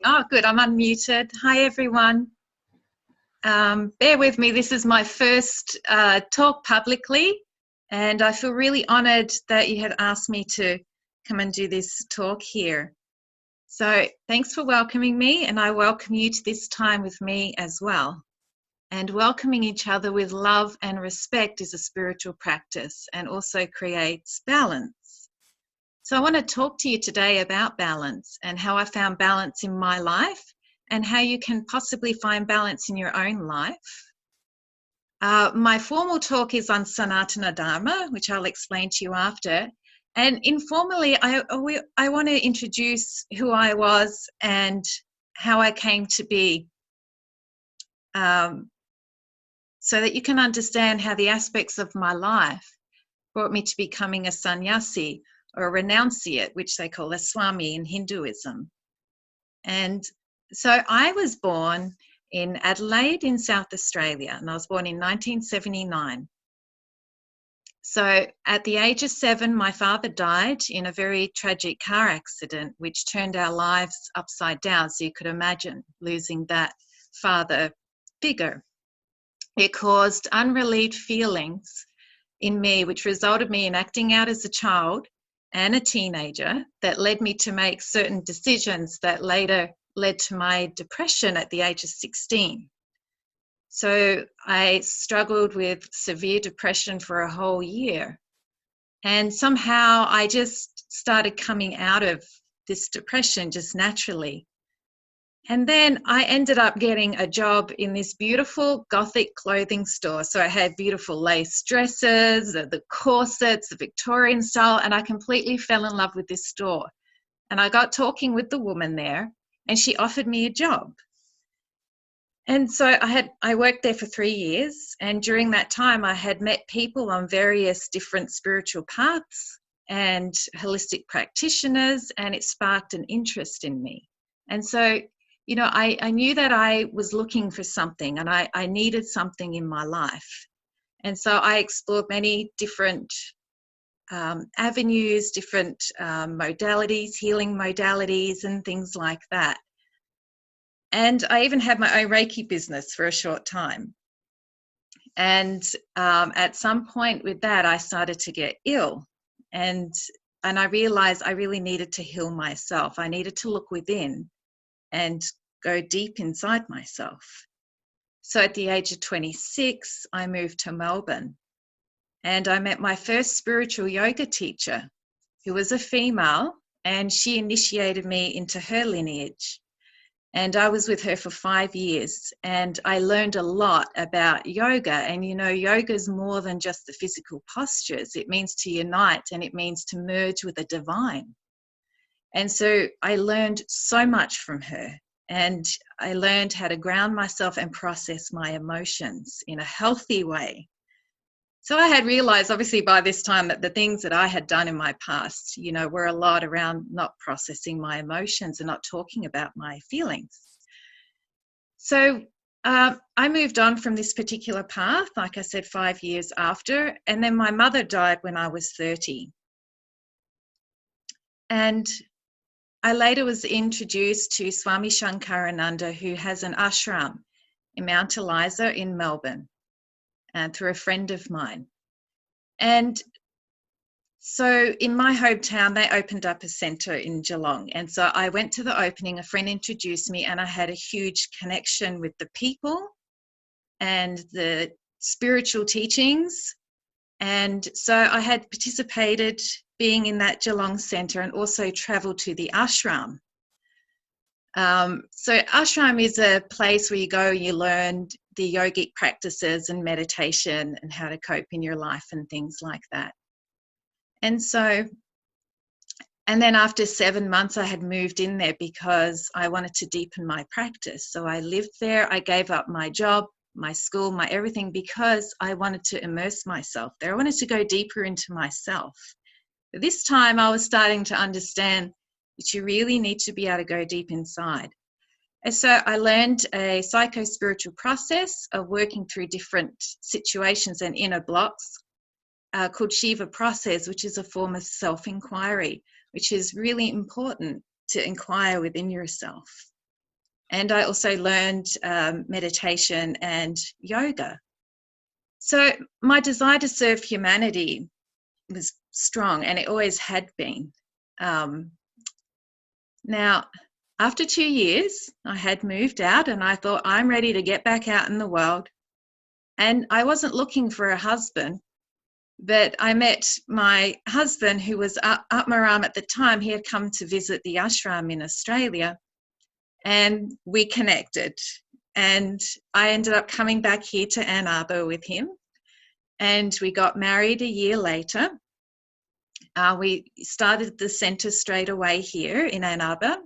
Oh, good. I'm unmuted. Hi, everyone. Bear with me. This is my first talk publicly, and I feel really honoured that you had asked me to come and do this talk here. So thanks for welcoming me, and I welcome you to this time with me as well. And welcoming each other with love and respect is a spiritual practice and also creates balance. So I want to talk to you today about balance and how I found balance in my life and how you can possibly find balance in your own life. My formal talk is on Sanatana Dharma, which I'll explain to you after. And informally, I want to introduce who I was and how I came to be, so that you can understand how the aspects of my life brought me to becoming a sannyasi, or a renunciate, which they call a Swami in Hinduism. And so I was born in Adelaide in South Australia, and I was born in 1979. So at the age of 7, my father died in a very tragic car accident, which turned our lives upside down. So you could imagine losing that father figure. It caused unrelieved feelings in me, which resulted me in acting out as a child and a teenager that led me to make certain decisions that later led to my depression at the age of 16. So I struggled with severe depression for a whole year. And somehow I just started coming out of this depression just naturally. And then I ended up getting a job in this beautiful Gothic clothing store. So I had beautiful lace dresses, the corsets, the Victorian style, and I completely fell in love with this store. And I got talking with the woman there, and she offered me a job. And so I worked there for 3 years, and during that time I had met people on various different spiritual paths and holistic practitioners, and it sparked an interest in me. And so I knew that I was looking for something, and I needed something in my life. And so I explored many different avenues, different modalities, healing modalities, and things like that. And I even had my own Reiki business for a short time. And at some point with that, I started to get ill. And I realized I really needed to heal myself. I needed to look within and go deep inside myself. So at the age of 26, I moved to Melbourne, and I met my first spiritual yoga teacher, who was a female, and she initiated me into her lineage. And I was with her for 5 years, and I learned a lot about yoga. And yoga is more than just the physical postures. It means to unite, and it means to merge with the divine. And so I learned so much from her, and I learned how to ground myself and process my emotions in a healthy way. So I had realized, obviously, by this time that the things that I had done in my past, were a lot around not processing my emotions and not talking about my feelings. So I moved on from this particular path, like I said, 5 years after, and then my mother died when I was 30. And I later was introduced to Swami Shankarananda, who has an ashram in Mount Eliza in Melbourne, through a friend of mine. And so in my hometown, they opened up a centre in Geelong. And so I went to the opening, a friend introduced me, and I had a huge connection with the people and the spiritual teachings. And so I had participated being in that Geelong centre and also travelled to the ashram. So ashram is a place where you go, you learn the yogic practices and meditation and how to cope in your life and things like that. And then after 7 months, I had moved in there because I wanted to deepen my practice. So I lived there. I gave up my job, my school, my everything, because I wanted to immerse myself there. I wanted to go deeper into myself. But this time I was starting to understand that you really need to be able to go deep inside. And so I learned a psycho-spiritual process of working through different situations and inner blocks called Shiva process, which is a form of self-inquiry, which is really important to inquire within yourself. And I also learned meditation and yoga. So my desire to serve humanity was strong, and it always had been. Now, after 2 years, I had moved out and I thought, I'm ready to get back out in the world. And I wasn't looking for a husband, but I met my husband, who was Atmaram at the time. He had come to visit the ashram in Australia, and we connected. And I ended up coming back here to Ann Arbor with him, and we got married a year later. We started the center straight away here in Ann Arbor.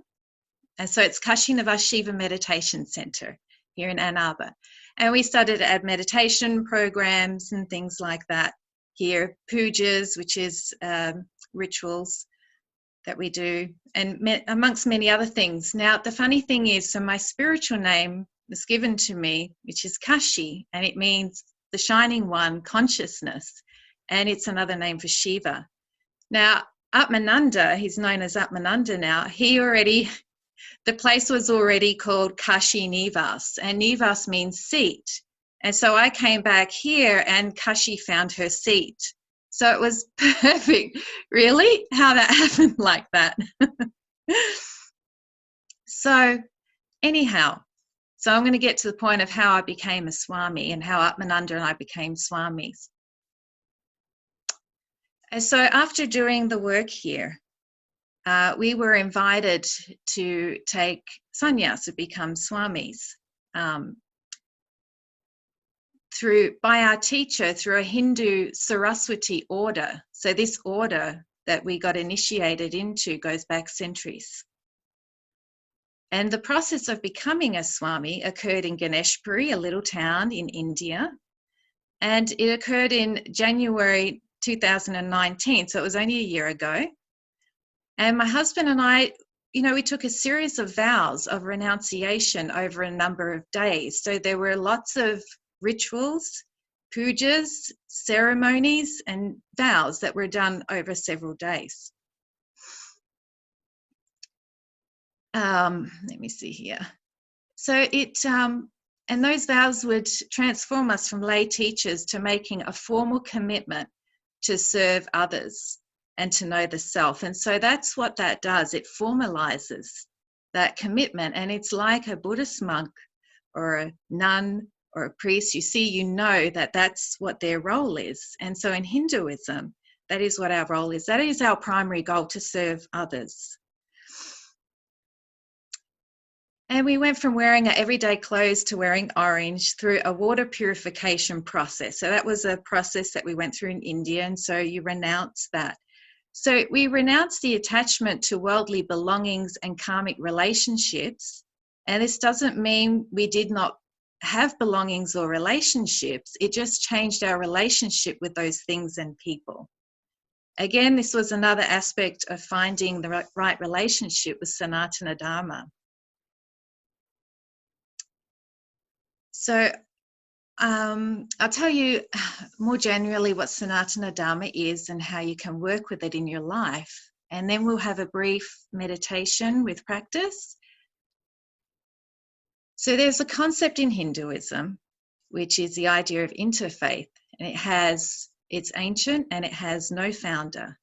And so it's Kashi Amma Meditation Center here in Ann Arbor. And we started to add meditation programs and things like that here, pujas, which is rituals that we do, and amongst many other things. Now, the funny thing is, so my spiritual name was given to me, which is Kashi, and it means the shining one, consciousness, and it's another name for Shiva. Now, Atmananda, he's known as Atmananda now, the place was already called Kashi Nivas, and Nivas means seat. And so I came back here and Kashi found her seat. So it was perfect, really, how that happened like that. So anyhow, so I'm going to get to the point of how I became a Swami and how Atmananda and I became Swamis. And so after doing the work here, we were invited to take sannyas, to become Swamis, by our teacher through a Hindu Saraswati order. So this order that we got initiated into goes back centuries. And the process of becoming a Swami occurred in Ganeshpuri, a little town in India. And it occurred in January 2019, so it was only a year ago. And my husband and I, we took a series of vows of renunciation over a number of days. So there were lots of rituals, pujas, ceremonies, and vows that were done over several days. Let me see here. So and those vows would transform us from lay teachers to making a formal commitment to serve others and to know the self. And so that's what that does. It formalizes that commitment. And it's like a Buddhist monk or a nun or a priest. You know that that's what their role is. And so in Hinduism, that is what our role is. That is our primary goal, to serve others. And we went from wearing our everyday clothes to wearing orange through a water purification process. So that was a process that we went through in India. And so you renounce that. So we renounced the attachment to worldly belongings and karmic relationships. And this doesn't mean we did not have belongings or relationships. It just changed our relationship with those things and people. Again, this was another aspect of finding the right relationship with Sanatana Dharma. So I'll tell you more generally what Sanatana Dharma is and how you can work with it in your life. And then we'll have a brief meditation with practice. So there's a concept in Hinduism, which is the idea of interfaith. And it's ancient and it has no founder.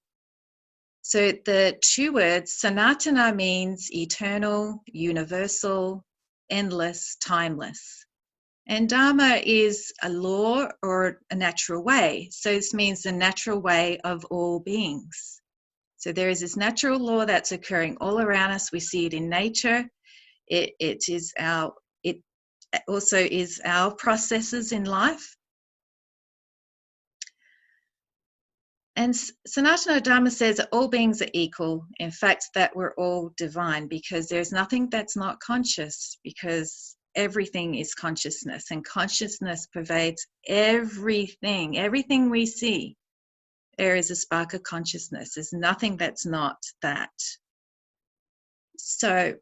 So the two words, Sanatana, means eternal, universal, endless, timeless. And Dharma is a law or a natural way. So this means the natural way of all beings. So there is this natural law that's occurring all around us. We see it in nature. It also is our processes in life. And Sanatana Dharma says that all beings are equal. In fact, that we're all divine, because there's nothing that's not conscious, because everything is consciousness, and consciousness pervades everything. Everything we see, there is a spark of consciousness. There's nothing that's not that. So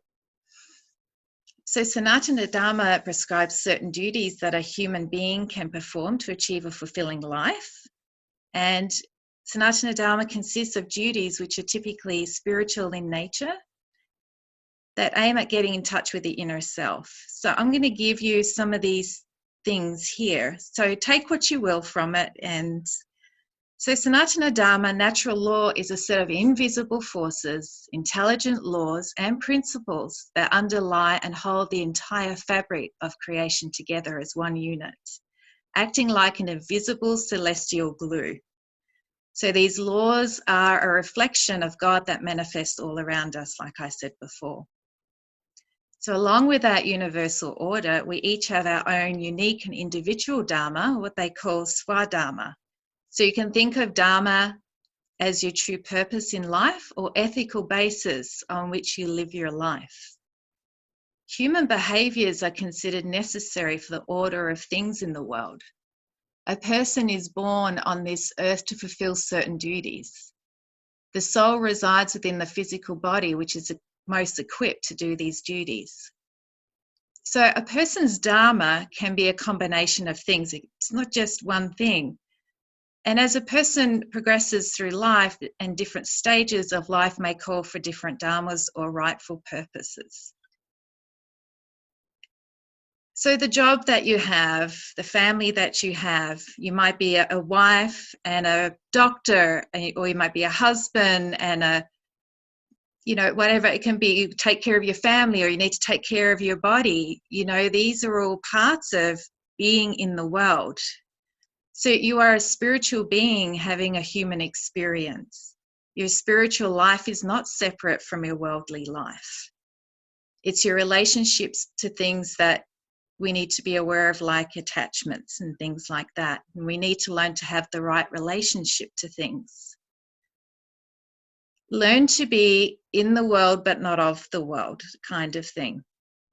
Sanatana Dharma prescribes certain duties that a human being can perform to achieve a fulfilling life. And Sanatana Dharma consists of duties which are typically spiritual in nature, that aim at getting in touch with the inner self. So I'm going to give you some of these things here. So take what you will from it. And so Sanatana Dharma, natural law, is a set of invisible forces, intelligent laws and principles that underlie and hold the entire fabric of creation together as one unit, acting like an invisible celestial glue. So these laws are a reflection of God that manifests all around us, like I said before. So along with that universal order, we each have our own unique and individual Dharma, what they call Swadharma. So you can think of Dharma as your true purpose in life or ethical basis on which you live your life. Human behaviors are considered necessary for the order of things in the world. A person is born on this earth to fulfill certain duties. The soul resides within the physical body, which is most equipped to do these duties. So a person's Dharma can be a combination of things. It's not just one thing. And as a person progresses through life, and different stages of life may call for different dharmas or rightful purposes. So the job that you have, the family that you have, you might be a wife and a doctor, or you might be a husband and a, whatever it can be. You take care of your family, or you need to take care of your body. These are all parts of being in the world. So you are a spiritual being having a human experience. Your spiritual life is not separate from your worldly life. It's your relationships to things that we need to be aware of, like attachments and things like that. And we need to learn to have the right relationship to things. Learn to be in the world but not of the world, kind of thing.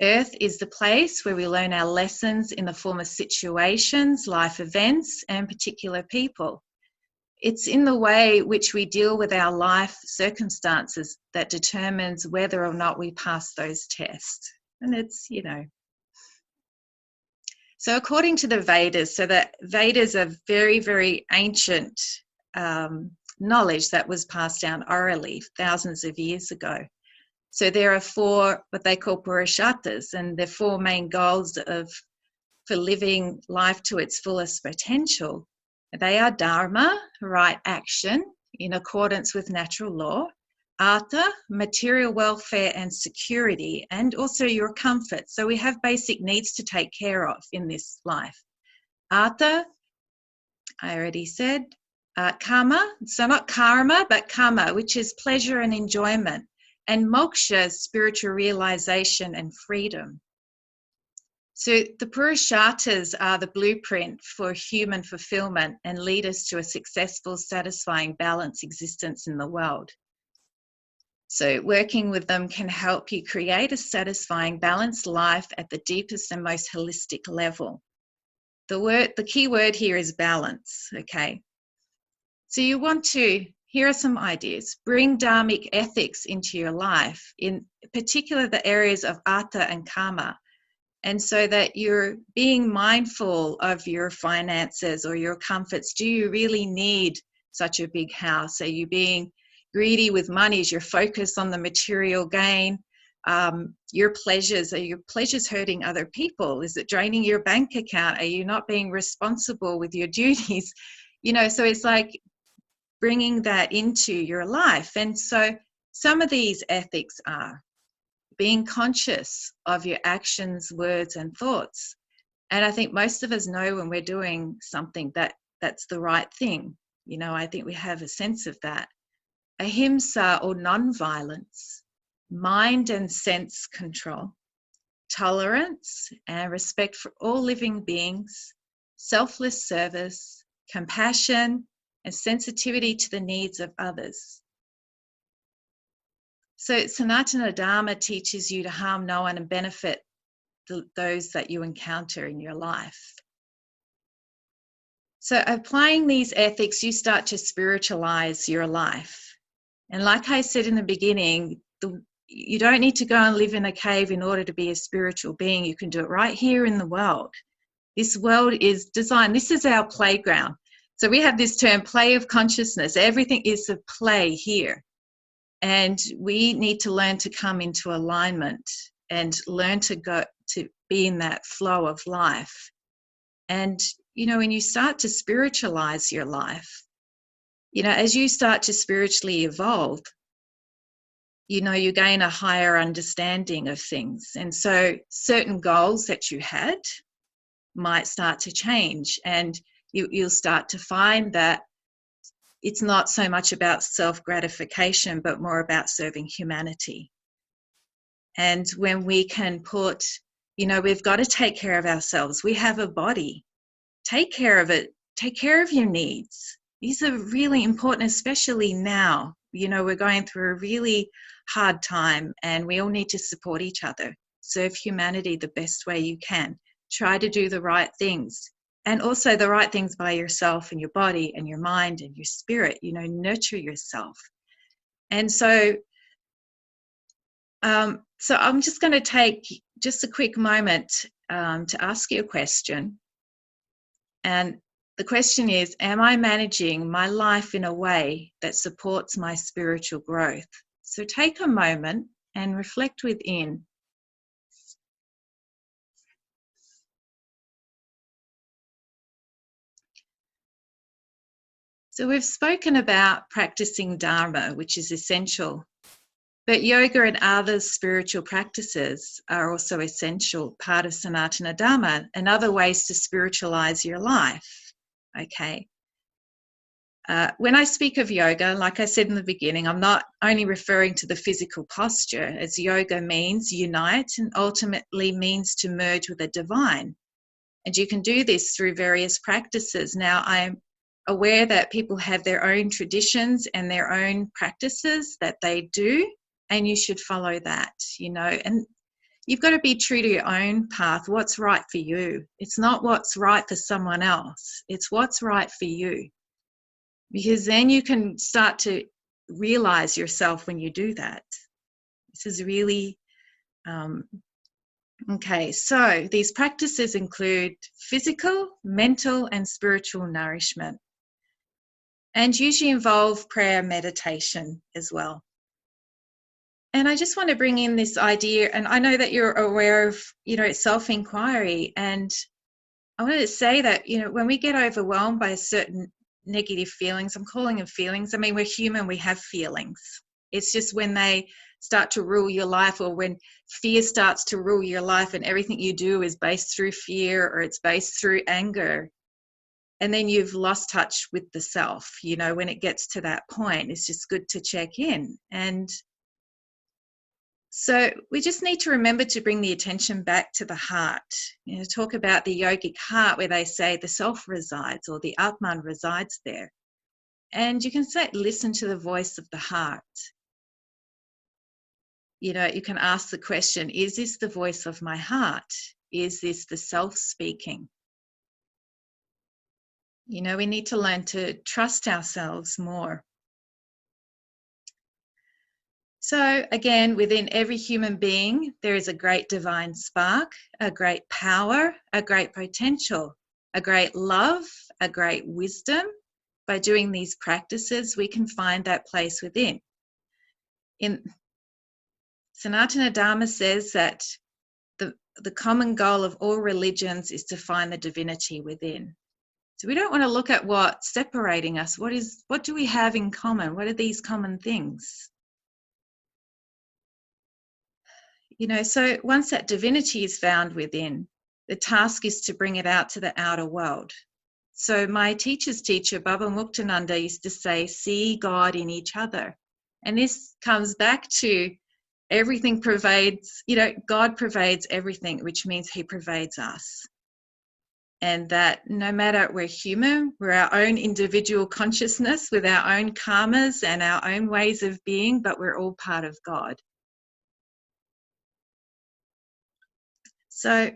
Earth is the place where we learn our lessons in the form of situations, life events, and particular people. It's in the way which we deal with our life circumstances that determines whether or not we pass those tests. And it's, So according to the Vedas, so the Vedas are very, very ancient knowledge that was passed down orally thousands of years ago. So there are 4 what they call Purusharthas, and the 4 main goals for living life to its fullest potential. They are Dharma, right action in accordance with natural law; Artha, material welfare and security, and also your comfort. So we have basic needs to take care of in this life. Artha, I already said. Kama, so not karma, but kama, which is pleasure and enjoyment. And moksha, spiritual realization and freedom. So the Purusharthas are the blueprint for human fulfillment and lead us to a successful, satisfying, balanced existence in the world. So working with them can help you create a satisfying, balanced life at the deepest and most holistic level. The key word here is balance, okay? So you want to, here are some ideas. Bring dharmic ethics into your life, in particular the areas of artha and kama, and so that you're being mindful of your finances or your comforts. Do you really need such a big house? Are you being greedy with money? Is your focus on the material gain? Your pleasures, are your pleasures hurting other people? Is it draining your bank account? Are you not being responsible with your duties? So it's like bringing that into your life. And so some of these ethics are being conscious of your actions, words, and thoughts. And I think most of us know when we're doing something that's the right thing. I think we have a sense of that. Ahimsa, or non-violence, mind and sense control, tolerance and respect for all living beings, selfless service, compassion, and sensitivity to the needs of others. So Sanatana Dharma teaches you to harm no one and benefit those that you encounter in your life. So applying these ethics, you start to spiritualize your life. And like I said in the beginning, you don't need to go and live in a cave in order to be a spiritual being. You can do it right here in the world. This world is designed, this is our playground. So we have this term, play of consciousness. Everything is a play here. And we need to learn to come into alignment and learn to go to be in that flow of life. And, you know, when you start to spiritualize your life, you know, as you start to spiritually evolve, you know, you gain a higher understanding of things. And so certain goals that you had might start to change, and you'll start to find that it's not so much about self-gratification, but more about serving humanity. And when we can put, you know, we've got to take care of ourselves. We have a body. Take care of it. Take care of your needs. These are really important, especially now. You know, we're going through a really hard time, and we all need to support each other. Serve humanity the best way you can. Try to do the right things, and also the right things by yourself and your body and your mind and your spirit. You know, nurture yourself. And so I'm just going to take just a quick moment to ask you a question. And the question is, am I managing my life in a way that supports my spiritual growth? So take a moment and reflect within. So we've spoken about practicing Dharma, which is essential. But yoga and other spiritual practices are also essential part of Sanatana Dharma and other ways to spiritualize your life. Okay. When I speak of yoga, like I said in the beginning, I'm not only referring to the physical posture, as yoga means unite and ultimately means to merge with the divine. And you can do this through various practices. Now, I'm aware that people have their own traditions and their own practices that they do, and you should follow that, you know. And you've got to be true to your own path, what's right for you. It's not what's right for someone else. It's what's right for you. Because then you can start to realize yourself when you do that. This is really, okay. So these practices include physical, mental, and spiritual nourishment. And usually involve prayer, meditation as well. And I just want to bring in this idea, and I know that you're aware of, you know, self-inquiry. And I wanted to say that, you know, when we get overwhelmed by certain negative feelings, I'm calling them feelings. I mean, we're human, we have feelings. It's just when they start to rule your life, or when fear starts to rule your life and everything you do is based through fear, or it's based through anger. And then you've lost touch with the self. You know, when it gets to that point, it's just good to check in. And so we just need to remember to bring the attention back to the heart. You know, talk about the yogic heart, where they say the self resides, or the Atman resides there. And you can say, listen to the voice of the heart. You know, you can ask the question, is this the voice of my heart? Is this the self speaking? You know, we need to learn to trust ourselves more. So again, within every human being, there is a great divine spark, a great power, a great potential, a great love, a great wisdom. By doing these practices, we can find that place within. In Sanatana Dharma says that the common goal of all religions is to find the divinity within. So we don't want to look at what's separating us. What do we have in common? What are these common things? You know, so once that divinity is found within, the task is to bring it out to the outer world. So my teacher's teacher, Baba Muktananda, used to say, see God in each other. And this comes back to everything pervades, you know, God pervades everything, which means he pervades us. And that no matter, we're human, we're our own individual consciousness with our own karmas and our own ways of being, but we're all part of God. So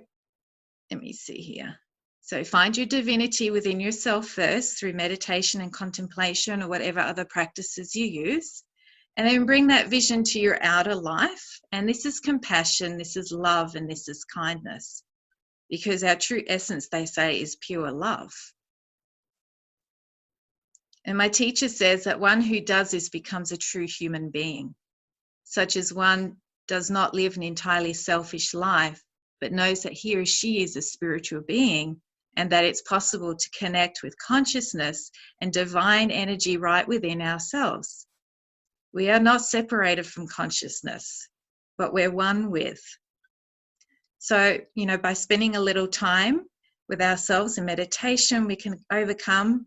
let me see here. So find your divinity within yourself first through meditation and contemplation, or whatever other practices you use. And then bring that vision to your outer life. And this is compassion, this is love, and this is kindness. Because our true essence, they say, is pure love. And my teacher says that one who does this becomes a true human being, such as one does not live an entirely selfish life, but knows that he or she is a spiritual being and that it's possible to connect with consciousness and divine energy right within ourselves. We are not separated from consciousness, but we're one with. So, by spending a little time with ourselves in meditation, we can overcome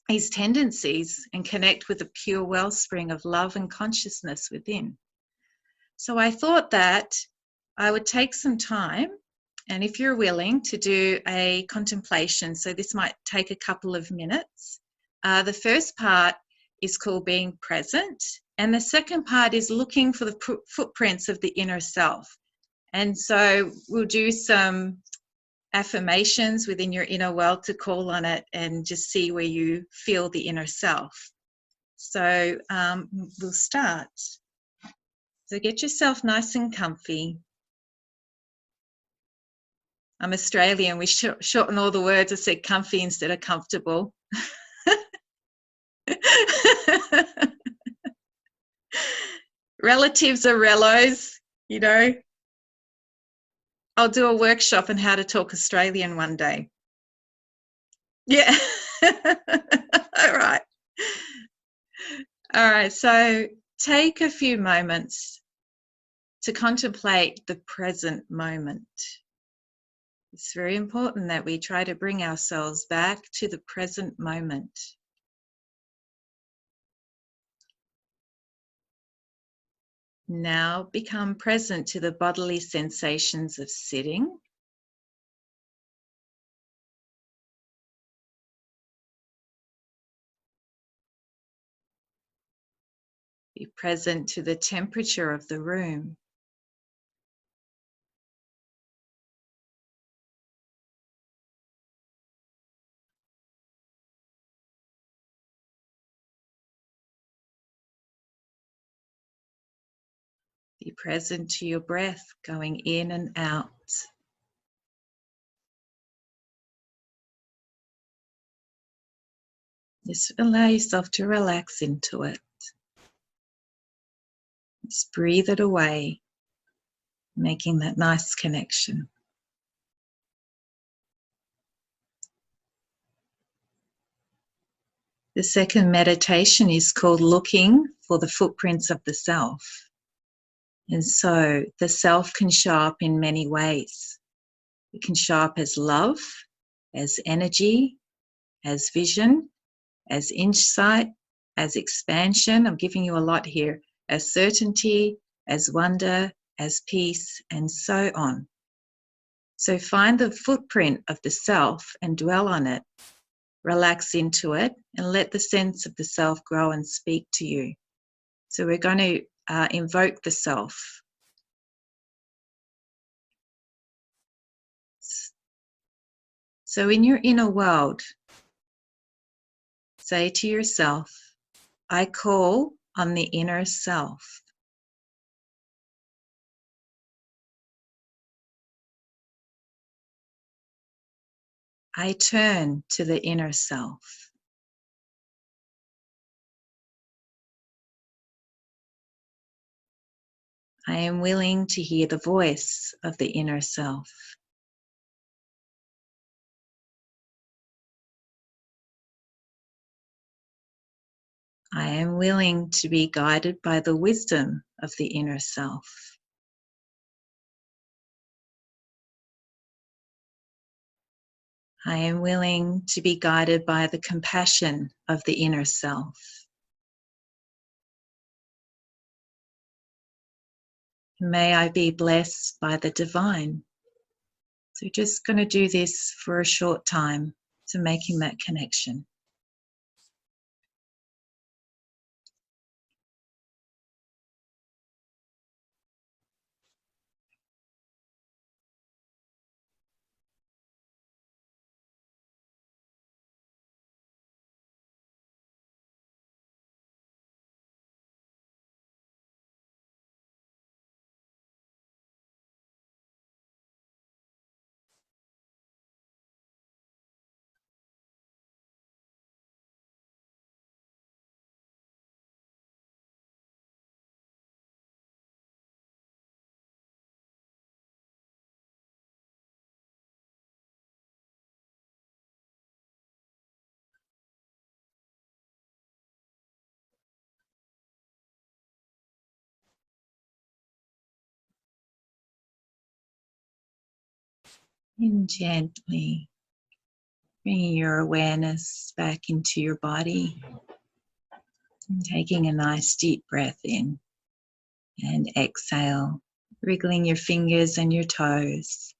these tendencies and connect with the pure wellspring of love and consciousness within. So I thought that I would take some time, and if you're willing, to do a contemplation. So this might take a couple of minutes. The first part is called being present, and the second part is looking for the footprints of the inner self. And so we'll do some affirmations within your inner world to call on it and just see where you feel the inner self. So we'll start. So get yourself nice and comfy. I'm Australian, we shorten all the words. I said comfy instead of comfortable. Relatives are relos, I'll do a workshop on how to talk Australian one day. Yeah. All right. All right. So take a few moments to contemplate the present moment. It's very important that we try to bring ourselves back to the present moment. Now become present to the bodily sensations of sitting. Be present to the temperature of the room. Be present to your breath going in and out. Just allow yourself to relax into it. Just breathe it away, making that nice connection. The second meditation is called looking for the footprints of the self. And so the self can show up in many ways. It can show up as love, as energy, as vision, as insight, as expansion. I'm giving you a lot here. As certainty, as wonder, as peace, and so on. So find the footprint of the self and dwell on it. Relax into it and let the sense of the self grow and speak to you. So we're going to invoke the self. So in your inner world, say to yourself, I call on the inner self. I turn to the inner self. I am willing to hear the voice of the inner self. I am willing to be guided by the wisdom of the inner self. I am willing to be guided by the compassion of the inner self. May I be blessed by the divine. So just going to do this for a short time to making that connection. And gently bringing your awareness back into your body and taking a nice deep breath in and exhale, wriggling your fingers and your toes.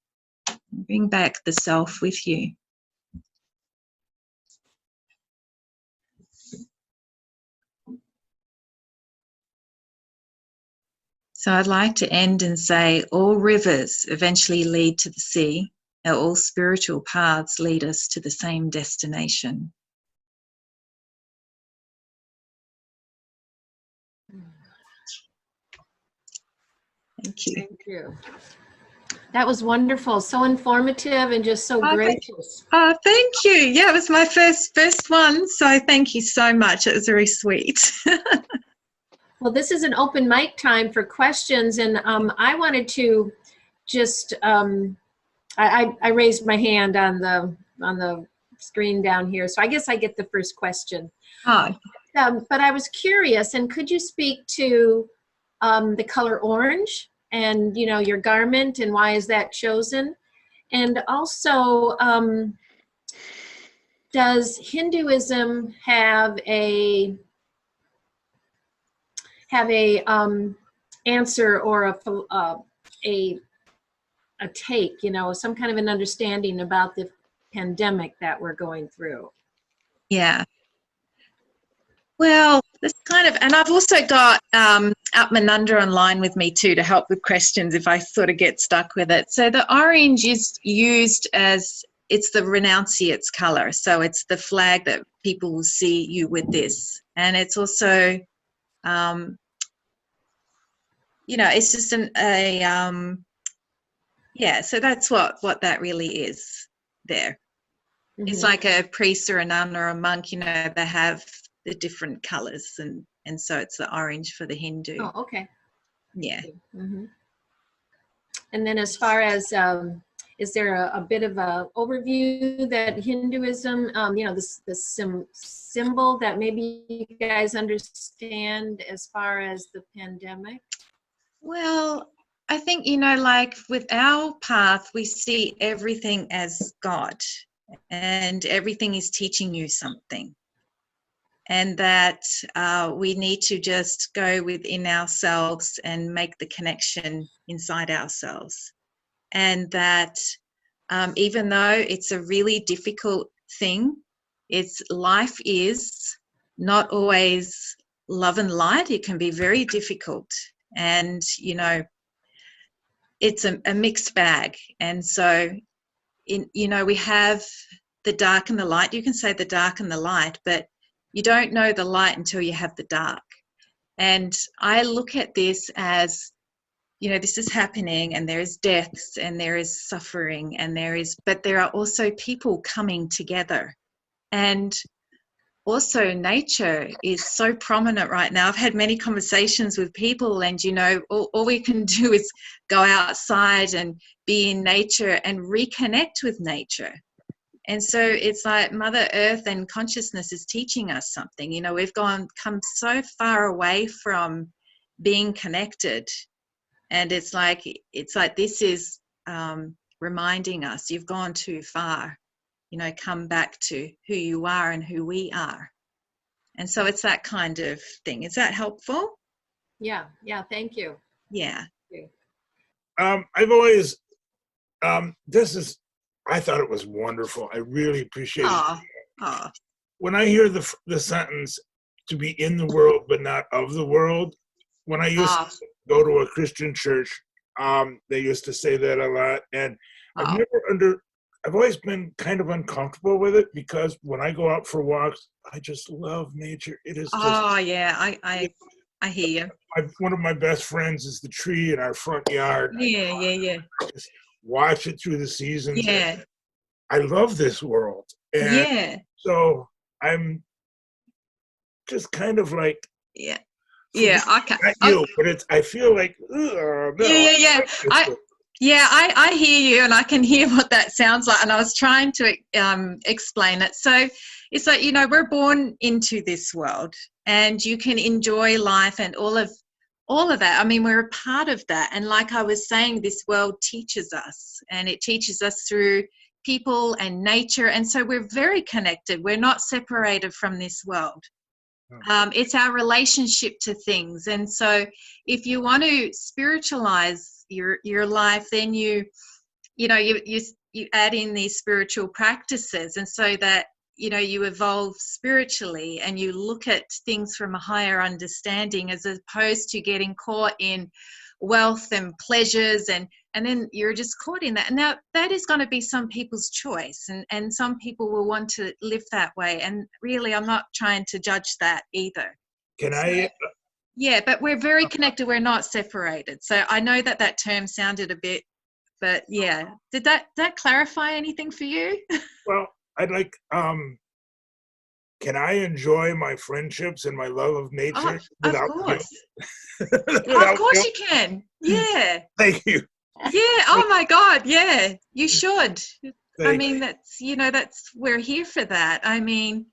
Bring back the self with you. So I'd like to end and say all rivers eventually lead to the sea, and all spiritual paths lead us to the same destination. Thank you. Thank you. That was wonderful. So informative and just so gracious. Thank you. Yeah, it was my first one. So thank you so much. It was very sweet. Well, this is an open mic time for questions, and I wanted to just I raised my hand on the screen down here, so I guess I get the first question. Oh. But I was curious, and could you speak to the color orange and your garment and why is that chosen, and also does Hinduism have a answer or a take, some kind of an understanding about the pandemic that we're going through? Yeah. Well, this kind of, and I've also got Atmananda online with me too to help with questions if I sort of get stuck with it. So the orange is used as, it's the renunciate's color. So it's the flag that people will see you with this. And it's also, it's just yeah, so that's what that really is there. Mm-hmm. It's like a priest or a nun or a monk, they have the different colors, and so it's the orange for the Hindu. Oh, okay. Yeah. Mm-hmm. And then as far as, is there a bit of a overview that Hinduism, the symbol that maybe you guys understand as far as the pandemic? Well, I think, like with our path, we see everything as God, and everything is teaching you something. And that we need to just go within ourselves and make the connection inside ourselves. And that even though it's a really difficult thing, life is not always love and light. It can be very difficult. And, it's a mixed bag. And so, we have the dark and the light. You can say the dark and the light, but you don't know the light until you have the dark. And I look at this as, this is happening, and there is deaths and there is suffering but there are also people coming together. And also nature is so prominent right now. I've had many conversations with people, and, all we can do is go outside and be in nature and reconnect with nature. And so it's like Mother Earth and consciousness is teaching us something. We've come so far away from being connected, and it's like this is reminding us, you've gone too far. Come back to who you are and who we are. And so it's that kind of thing. Is that helpful? Yeah, thank you. Yeah. Thank you. I've always, I thought it was wonderful. I really appreciate it. When I hear the sentence, to be in the world but not of the world, when I used to go to a Christian church, they used to say that a lot. And I've always been kind of uncomfortable with it, because when I go out for walks, I just love nature. It is just... yeah, I hear you. One of my best friends is the tree in our front yard. Yeah. Just watch it through the seasons. Yeah. I love this world. And so I'm just kind of like... Yeah. But I feel like... no, Yeah. I hear you, and I can hear what that sounds like, and I was trying to explain it. So it's like, we're born into this world, and you can enjoy life and all of all of that. I mean, we're a part of that. And like I was saying, this world teaches us, and it teaches us through people and nature. And so we're very connected. We're not separated from this world. It's our relationship to things. And so if you want to spiritualize your life, then you add in these spiritual practices, and so that you evolve spiritually and you look at things from a higher understanding, as opposed to getting caught in wealth and pleasures, and then you're just caught in that. And now that is going to be some people's choice, and some people will want to live that way, and really I'm not trying to judge that either. Yeah, but we're very connected. We're not separated. So I know that term sounded a bit, but yeah, did that clarify anything for you? Well, I'd like, can I enjoy my friendships and my love of nature without course. Without of course guilt? you can. Yeah. Thank you. Yeah. Oh my God. Yeah. You should. Thank mean, we're here for that. I mean,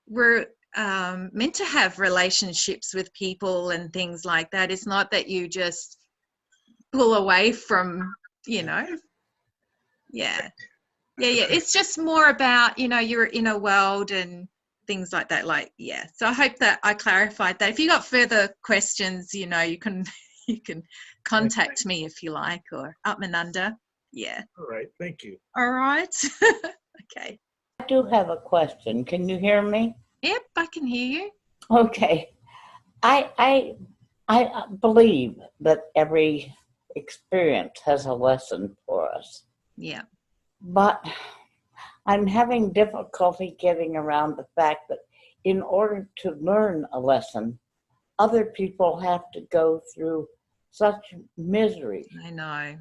we're meant to have relationships with people and things like that. It's not that you just pull away from, Yeah. It's just more about, your inner world and things like that. So I hope that I clarified that. If you got further questions, you can contact me if you like, or up and under. Yeah. All right. Thank you. All right. Okay. I do have a question. Can you hear me? Yep, I can hear you. Okay. I believe that every experience has a lesson for us. Yeah. But I'm having difficulty getting around the fact that in order to learn a lesson, other people have to go through such misery. I know.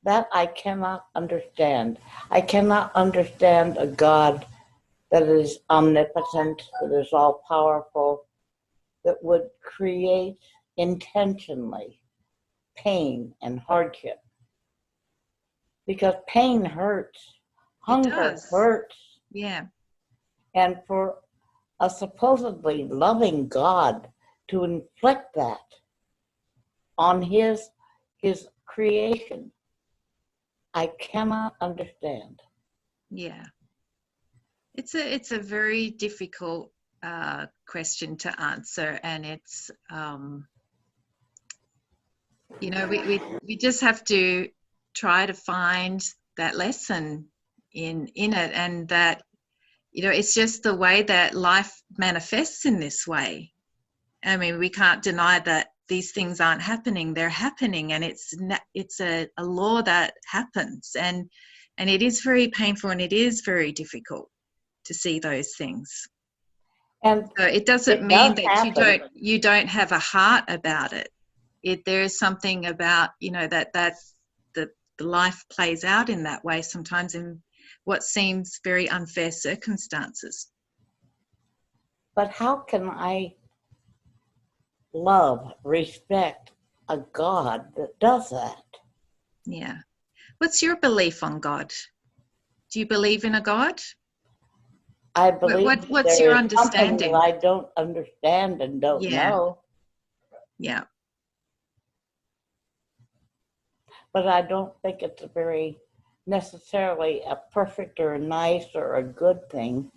That I cannot understand. I cannot understand a God that is omnipotent, that is all powerful, that would create intentionally pain and hardship. Because pain hurts, hunger hurts. Yeah. And for a supposedly loving God to inflict that on his creation, I cannot understand. Yeah. It's a very difficult question to answer, and it's we just have to try to find that lesson in it, and that it's just the way that life manifests in this way. I mean, we can't deny that these things aren't happening. They're happening, and it's a law that happens, and it is very painful, and it is very difficult to see those things. And so it doesn't mean that you don't have a heart about it. There is something about that the life plays out in that way sometimes, in what seems very unfair circumstances. But how can I love, respect a God that does that? Yeah. What's your belief on God? Do you believe in a God? I believe what's your understanding? Something that I don't understand and don't know. Yeah. But I don't think it's a very necessarily a perfect or a nice or a good thing,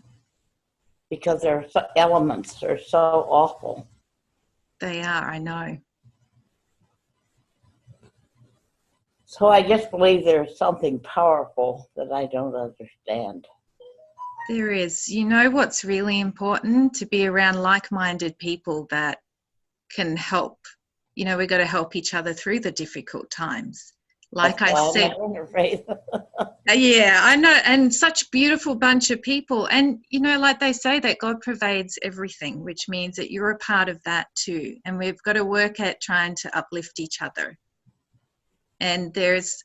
because there are elements that are so awful. They are, I know. So I just believe there's something powerful that I don't understand. There is. What's really important? To be around like-minded people that can help. We've got to help each other through the difficult times. Like I said, yeah, I know, and such beautiful bunch of people. And, like they say, that God provides everything, which means that you're a part of that too. And we've got to work at trying to uplift each other. And there's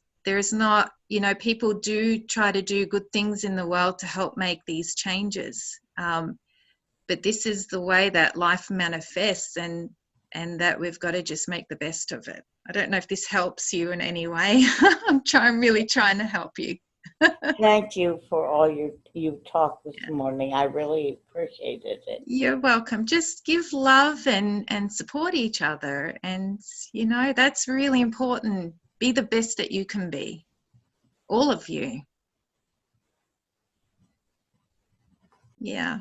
not, people do try to do good things in the world to help make these changes. But this is the way that life manifests, and that we've got to just make the best of it. I don't know if this helps you in any way. I'm really trying to help you. Thank you for all you talked this morning. I really appreciated it. You're welcome. Just give love and support each other. And, you know, that's really important. Be the best that you can be. All of you. Yeah.